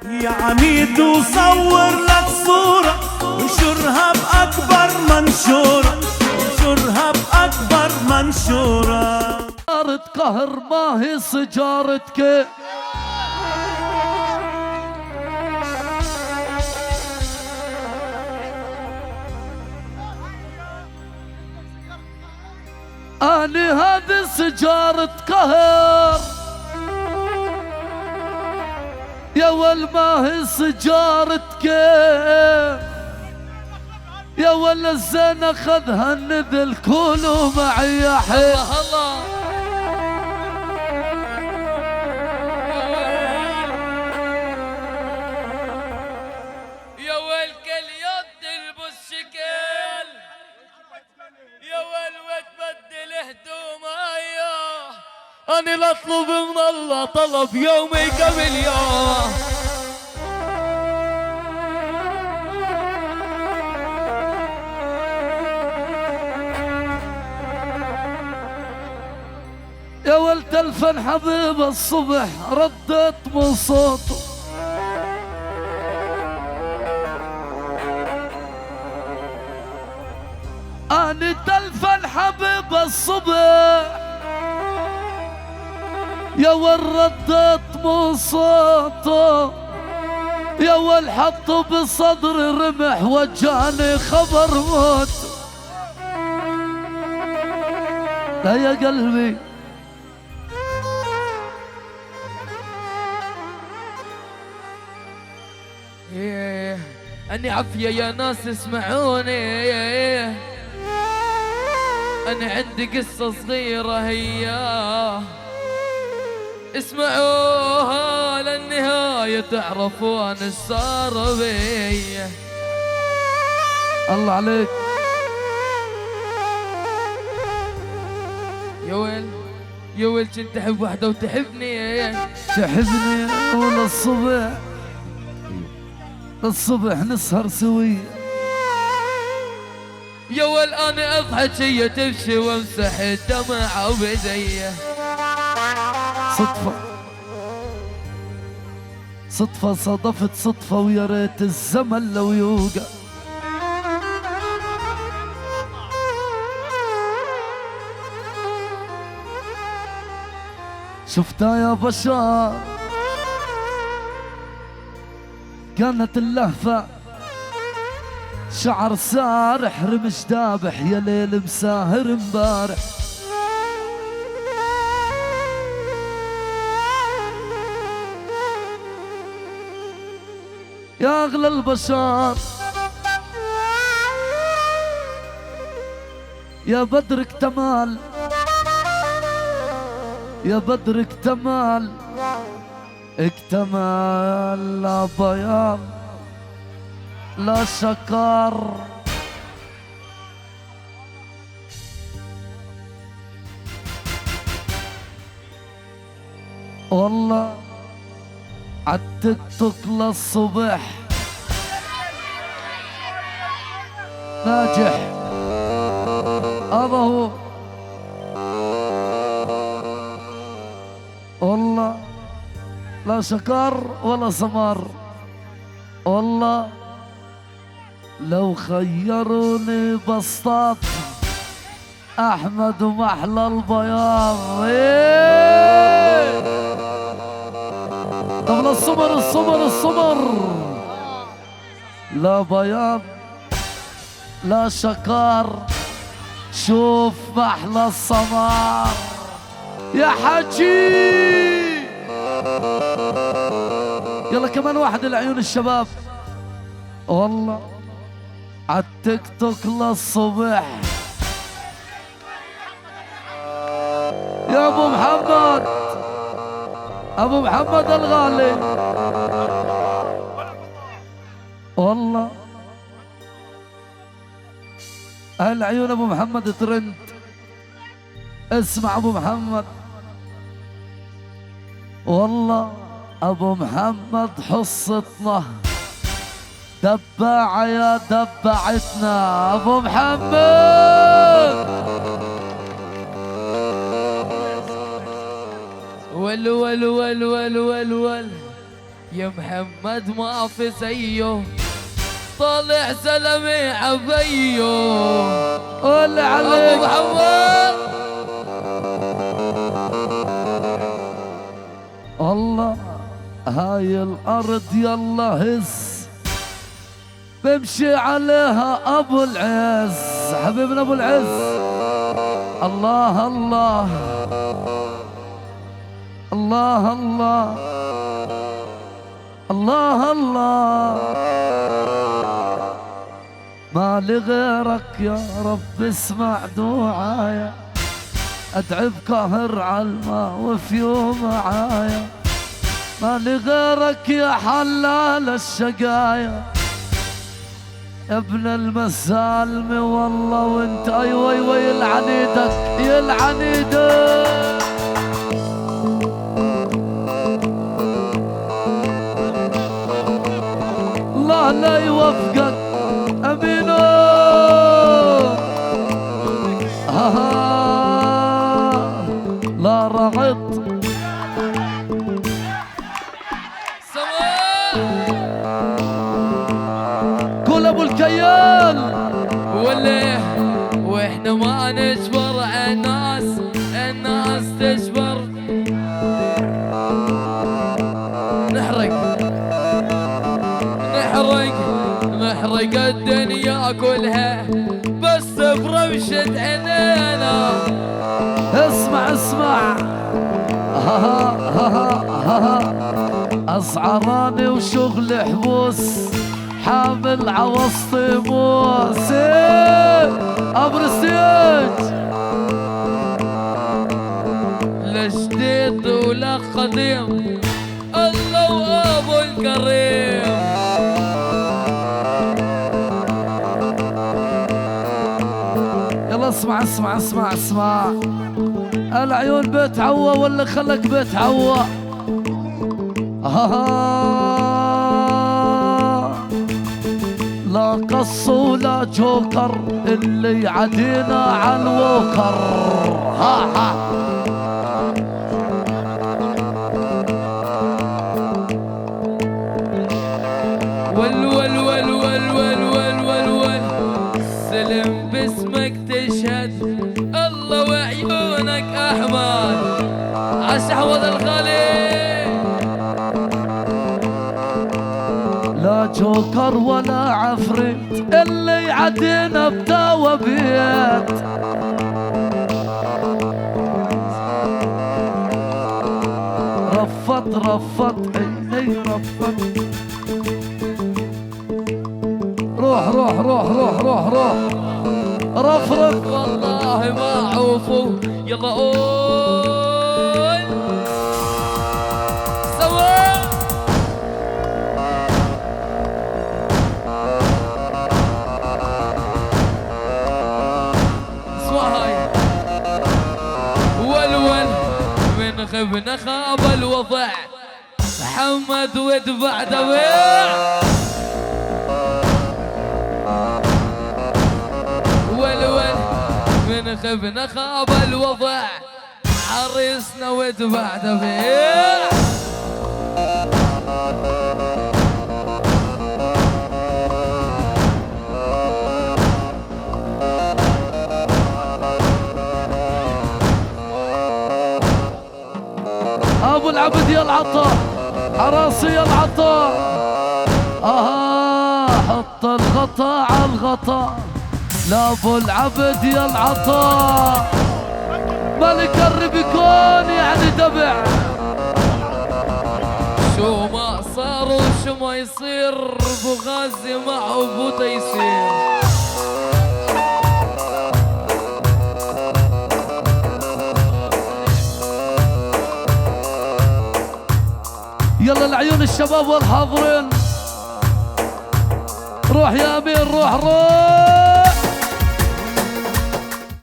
يا عميد وصور لك صورة وانشرها بأكبر منشورة، وانشرها بأكبر منشورة. سجارة قهر ما هي سجارتك، أنا هذه سجارة قهر يا ول ما هي سجارة كيف، يا ول الزين اخذها النذل كلوا معي يا حي. الله يا ول كل يد البسكيل، يا ول وتبدل هدومايا، أنا لا أطلب من الله طلب يومي قبل يوم. يا ول تلفن حبيب الصبح ردت من صوته، أنا تلفن حبيب الصبح يا ول ردت من صوته، يا ول حطوا بصدري رمح وجاني خبر موت. لا يا قلبي أني عافية يا ناس اسمعوني، أنا عندي قصة صغيرة هي اسمعوها للنهاية تعرفون ايش صار بي. الله عليك يا ويل يا ويل كنت احب وحدة وتحبني، تحبني وللصبح للصبح نسهر سوية. يا ويل انا اضحك هي تمشي وامسح الدمع بيديه. صدفة صدفة صادفت صدفة ويا ريت الزمن لو يوقع. شفتها يا بشر كانت اللهفة شعر سارح رمش دابح يا ليل مساهر مبارح. يا أغلى البشر يا بدر اكتمال، يا بدر اكتمال اكتمال، لا بياض لا شكر. والله عالتيك توك للصبح ناجح، هذا هو والله لا شكر ولا سمر. والله لو خيروني بسطات احمد ومحلى البياض. طب للصبر الصبر الصبر، لا بياض لا شكر، شوف محلى السمر يا حجي. يلا كمان واحد لعيون الشباب. والله عالتيك توك للصبح يا ابو محمد، ابو محمد الغالي. والله العيون ابو محمد ترند. اسمع ابو محمد، والله ابو محمد حصتنا دباعة يا دبعتنا ابو محمد. ول ول ول ول ول ول يا محمد ما في زيه طالع سلمي عبيه قول عليك ابو محمد الله هاي الارض يلا هز بمشي عليها ابو العز حبيبنا ابو العز الله الله الله الله الله الله ما لغيرك يا رب اسمع دعايا ادعي بقهر عالما وفي يوم معايا ما لغيرك يا حلال الشقايا يا ابن المسالمة والله وانت ايوه ايوه يلعن ايدك يلعن ايدك الله لا يوفقك امينو لا رعد قول ابو الكيال ولا واحنا ما نجبر الناس الناس تجبر نحرق نحرق الدنيا كلها بس برمشة عينينا اسمع اسمع أسعراني وشغل حبوس حامل عوسطي موس أمر السيج لا جديد ولا قديم الله وابو الكريم يلا اسمع اسمع اسمع اسمع العيون بيت عوا ولا خلك بيت عوا لا قص ولا جوكر اللي يعدينا على الوكر ول ول ول ول ول ول ول ول سلم باسمك تشهد الله وعيونك احمد عالشحوذ الغالي لا جوكر ولا عفريت اللي يعدينا بدوابيت رفض عيني رفض روح روح روح روح روح روح رفرف والله ما عوفوا يلا قول سوا اسمع هاي ول من خبنا خاب الوضع محمد وادفع دواع من خبنا خاب الوضع حريصنا وادفع دفيع ابو العبد يا العطا حراسي يا العطا حط الغطا على الغطا لا ابو العبد يا العطا ملك الربيكون يعني دبع شو ما صار وشو ما يصير ابو غازي معه ابو تيسير يلا العيون الشباب والحاضرين روح يا امير روح روح